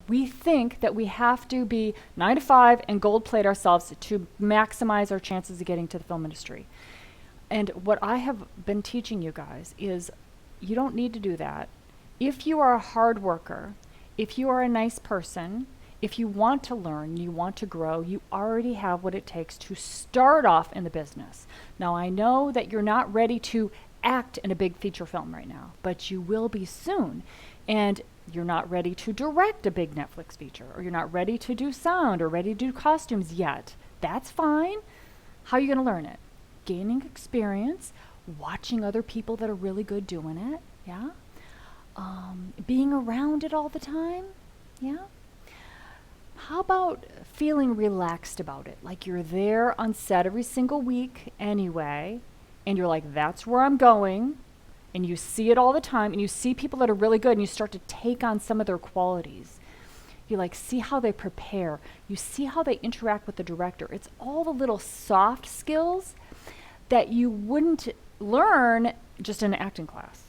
We think that we have to be 9 to 5 and gold plate ourselves to maximize our chances of getting to the film industry. And what I have been teaching you guys is you don't need to do that. If you are a hard worker, if you are a nice person, if you want to learn, you want to grow, you already have what it takes to start off in the business. Now, I know that you're not ready to act in a big feature film right now, but you will be soon. And you're not ready to direct a big Netflix feature, or you're not ready to do sound or ready to do costumes yet. That's fine. How are you going to learn it? Gaining experience, watching other people that are really good doing it, yeah? Being around it all the time, yeah? How about feeling relaxed about it? Like you're there on set every single week anyway, and you're like, that's where I'm going, and you see it all the time, and you see people that are really good, and you start to take on some of their qualities. You like see how they prepare. You see how they interact with the director. It's all the little soft skills that you wouldn't learn just in an acting class.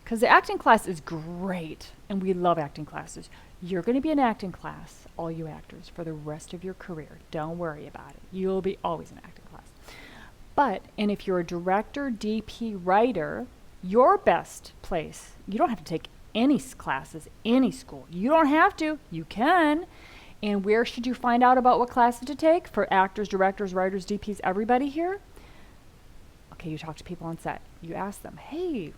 Because the acting class is great, and we love acting classes. You're going to be in acting class, all you actors, for the rest of your career. Don't worry about it. You'll be always in acting class. But, and if you're a director, DP, writer, your best place, you don't have to take any classes, any school. You don't have to. You can. And where should you find out about what classes to take for actors, directors, writers, DPs, everybody here? Okay, you talk to people on set. You ask them, hey,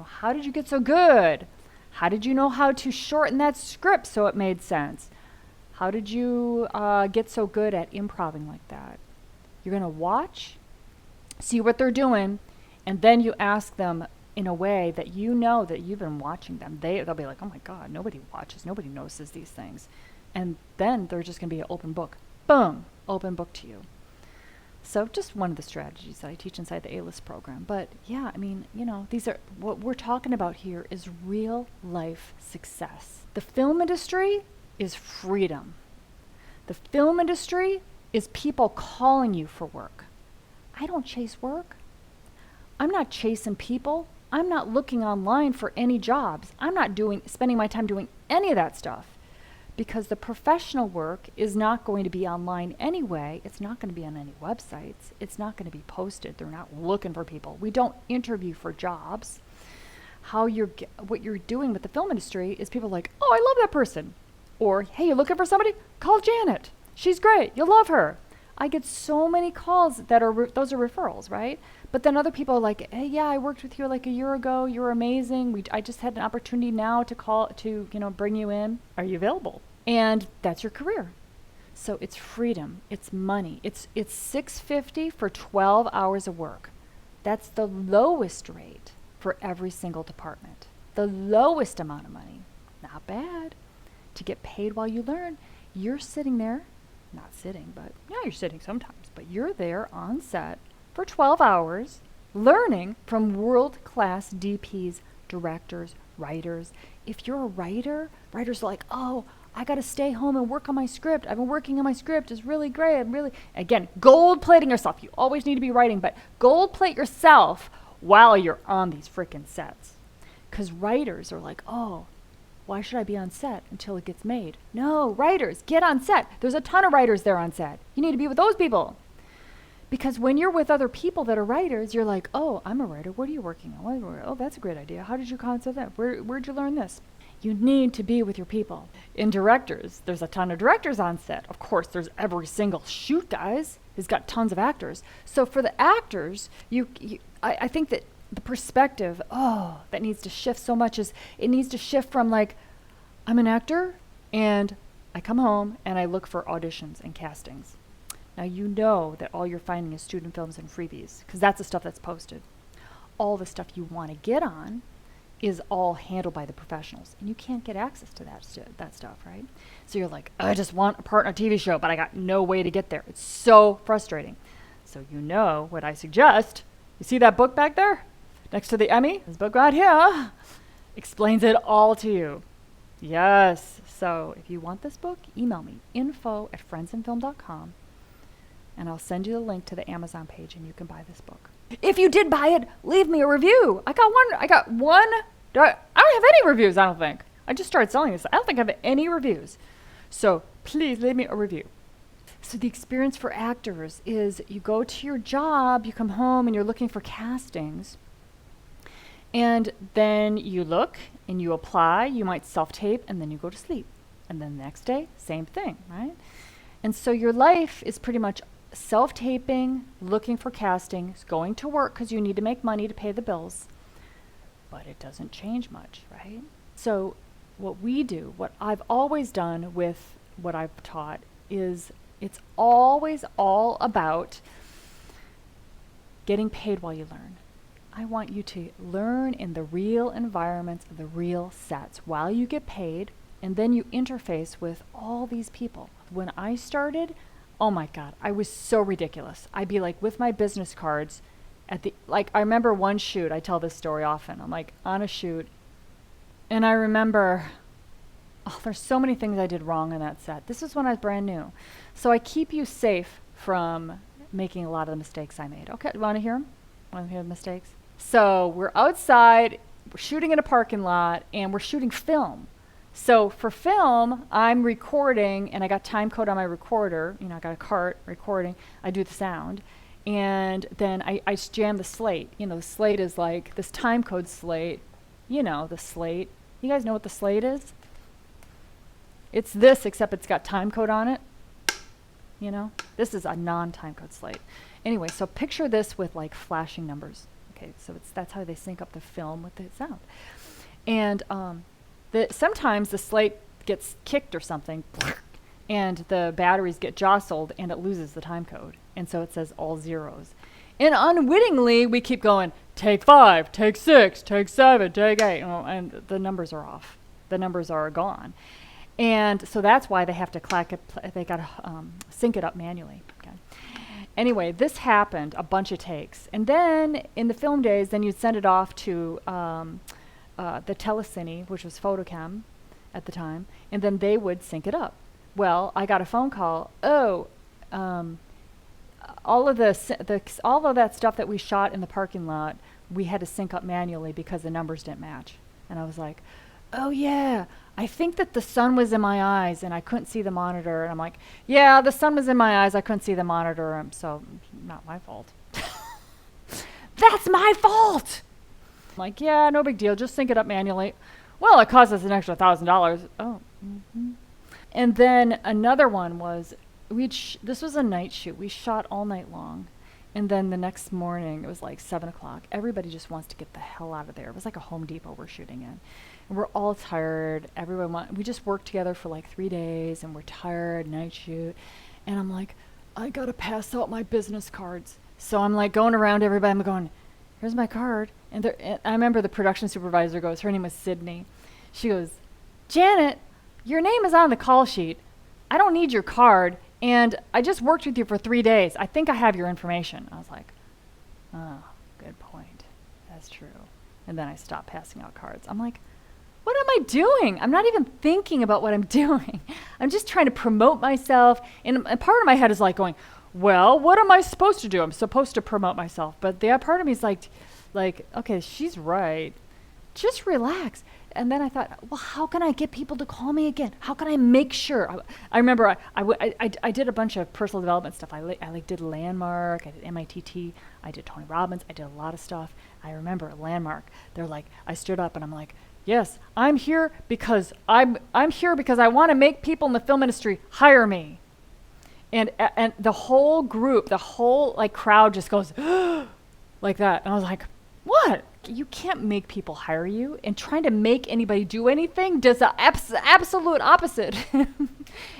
how did you get so good? How did you know how to shorten that script so it made sense? How did you get so good at improvising like that? You're going to watch, see what they're doing, and then you ask them in a way that you know that you've been watching them. They'll be like, oh my God, nobody watches, nobody notices these things. And then they're just going to be an open book. Boom, open book to you. So just one of the strategies that I teach inside the A-List program. But yeah, these are, what we're talking about here is real life success. The film industry is freedom. The film industry is people calling you for work. I don't chase work. I'm not chasing people. I'm not looking online for any jobs. I'm not spending my time doing any of that stuff. Because the professional work is not going to be online anyway. It's not going to be on any websites. It's not going to be posted. They're not looking for people. We don't interview for jobs. What you're doing with the film industry is people like, oh, I love that person. Or, hey, you're looking for somebody? Call Janet. She's great. You'll love her. I get so many calls that are, those are referrals, right? But then other people are like, hey, yeah, I worked with you like a year ago. You're amazing. I just had an opportunity now to bring you in. Are you available? And that's your career. So it's freedom, it's money. It's $650 for 12 hours of work. That's the lowest rate for every single department. The lowest amount of money. Not bad. To get paid while you learn. You're sitting there, not sitting, but yeah, you're sitting sometimes, but you're there on set for 12 hours learning from world-class DPs, directors, writers. If you're a writer, writers are like, oh, I got to stay home and work on my script. I've been working on my script. It's really great. Again, gold plating yourself. You always need to be writing, but gold plate yourself while you're on these freaking sets. Because writers are like, oh, why should I be on set until it gets made? No, writers, get on set. There's a ton of writers there on set. You need to be with those people. Because when you're with other people that are writers, you're like, oh, I'm a writer. What are you working on? Oh, that's a great idea. How did you concept that? Where'd you learn this? You need to be with your people. In directors, there's a ton of directors on set. Of course, there's every single shoot, guys. He's got tons of actors. So for the actors, I think that the perspective, that needs to shift so much is it needs to shift from like, I'm an actor and I come home and I look for auditions and castings. Now you know that all you're finding is student films and freebies because that's the stuff that's posted. All the stuff you want to get on is all handled by the professionals. And you can't get access to that stuff, right? So you're like, I just want a part in a TV show, but I got no way to get there. It's so frustrating. So you know what I suggest. You see that book back there? Next to the Emmy? This book right here explains it all to you. Yes. So if you want this book, email me, info@friendsandfilm.com, and I'll send you the link to the Amazon page and you can buy this book. If you did buy it, leave me a review. I got one. I don't have any reviews, I don't think. I just started selling this. I don't think I have any reviews. So please leave me a review. So the experience for actors is you go to your job, you come home and you're looking for castings. And then you look and you apply, you might self-tape, and then you go to sleep. And then the next day, same thing, right? And so your life is pretty much self-taping, looking for castings, going to work because you need to make money to pay the bills. But it doesn't change much, right? So what we do, what I've always done with what I've taught is it's always all about getting paid while you learn. I want you to learn in the real environments, the real sets while you get paid, and then you interface with all these people. When I started, oh my God, I was so ridiculous. I'd be like with my business cards at the, like I remember one shoot, I tell this story often. I'm like on a shoot, and I remember, oh, there's so many things I did wrong on that set. This is when I was brand new. So I keep you safe from making a lot of the mistakes I made. Okay, you want to hear them? Want to hear the mistakes? So we're outside, we're shooting in a parking lot, and we're shooting film. So for film, I'm recording, and I got time code on my recorder. You know, I got a cart recording. I do the sound. And then I jam the slate. You know, the slate is like this time code slate. You know, the slate. You guys know what the slate is? It's this, except it's got time code on it. You know, this is a non-time code slate. Anyway, so picture this with like flashing numbers. Okay, so that's how they sync up the film with the sound. And sometimes the slate gets kicked or something, and the batteries get jostled, and it loses the time code. And so it says all zeros. And unwittingly, we keep going, take 5, take 6, take 7, take 8, and the numbers are off. The numbers are gone. And so that's why they have to they got to sync it up manually. Okay. Anyway, this happened a bunch of takes. And then in the film days, then you'd send it off to the telecine, which was Photochem at the time, and then they would sync it up. Well, I got a phone call, all of that stuff that we shot in the parking lot, we had to sync up manually because the numbers didn't match. And I was like, oh yeah, I think that the sun was in my eyes and I couldn't see the monitor. And I'm like, yeah, the sun was in my eyes, I couldn't see the monitor, so not my fault. That's my fault! I'm like, yeah, no big deal, just sync it up manually. Well, it cost us an extra $1,000. Oh. Mm-hmm. And then another one was, this was a night shoot. We shot all night long. And then the next morning, it was like 7 o'clock. Everybody just wants to get the hell out of there. It was like a Home Depot we're shooting in. And we're all tired. We just worked together for like 3 days, and we're tired, night shoot. And I'm like, I gotta pass out my business cards. So I'm like going around everybody. I'm going, here's my card. And I remember the production supervisor goes, her name was Sydney. She goes, Janet, your name is on the call sheet. I don't need your card. And I just worked with you for 3 days. I think I have your information. I was like, oh, good point. That's true. And then I stopped passing out cards. I'm like, what am I doing? I'm not even thinking about what I'm doing. I'm just trying to promote myself. And part of my head is like going, well, what am I supposed to do? I'm supposed to promote myself. But the other part of me is like, okay, she's right. Just relax. And then I thought, well, how can I get people to call me again? How can I make sure? I remember I did a bunch of personal development stuff. I did Landmark, I did MITT, I did Tony Robbins, I did a lot of stuff. I remember Landmark. They're like, I stood up and I'm like, yes, I'm here because I want to make people in the film industry hire me. And the whole group, the whole like crowd just goes like that. And I was like, what? You can't make people hire you, and trying to make anybody do anything does the absolute opposite.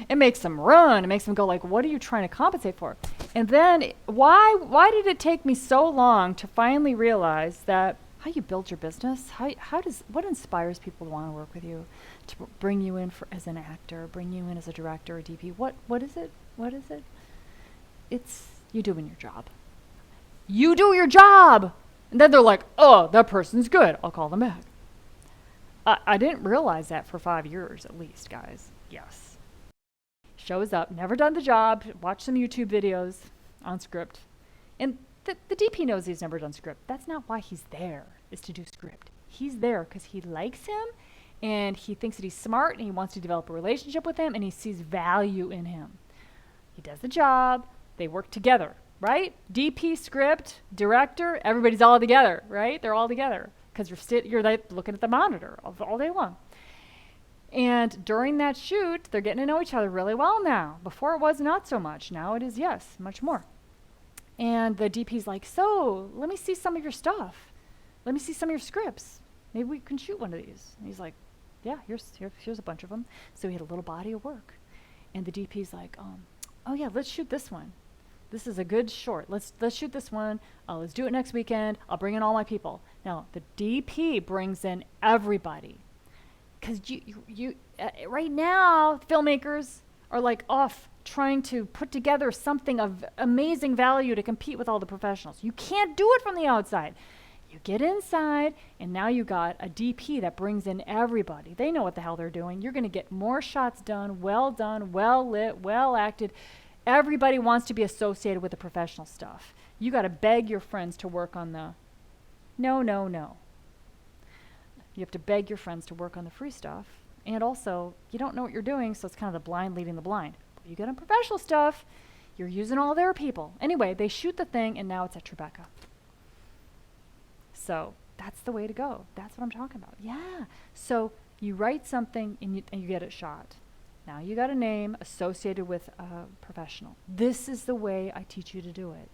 It makes them run. It makes them go like, what are you trying to compensate for? And then why did it take me so long to finally realize that how you build your business, what inspires people to want to work with you, to bring you in as an actor, bring you in as a director or DP? What is it? What is it? It's you doing your job. You do your job. And then they're like, oh, that person's good. I'll call them back. I didn't realize that for 5 years at least, guys. Yes. Shows up, never done the job, watch some YouTube videos on script. And the DP knows he's never done script. That's not why he's there, is to do script. He's there because he likes him and he thinks that he's smart and he wants to develop a relationship with him and he sees value in him. He does the job, they work together, right? DP, script, director, everybody's all together, right? They're all together because you're like looking at the monitor all day long. And during that shoot, they're getting to know each other really well now. Before it was not so much. Now it is, yes, much more. And the DP's like, so let me see some of your stuff. Let me see some of your scripts. Maybe we can shoot one of these. And he's like, yeah, here's a bunch of them. So he had a little body of work. And the DP's like, oh yeah, let's shoot this one. This is a good short. Let's shoot this one. Let's do it next weekend. I'll bring in all my people. Now, the DP brings in everybody. Because you right now, filmmakers are like off trying to put together something of amazing value to compete with all the professionals. You can't do it from the outside. You get inside, and now you got a DP that brings in everybody. They know what the hell they're doing. You're going to get more shots done, well lit, well acted. Everybody wants to be associated with the professional stuff. You got to beg your friends to work on the no. You have to beg your friends to work on the free stuff. And also, you don't know what you're doing, so it's kind of the blind leading the blind. But you get on professional stuff, you're using all their people. Anyway, they shoot the thing, and now it's at Tribeca. So that's the way to go. That's what I'm talking about. Yeah. So you write something, and you get it shot. Now you got a name associated with a professional. This is the way I teach you to do it.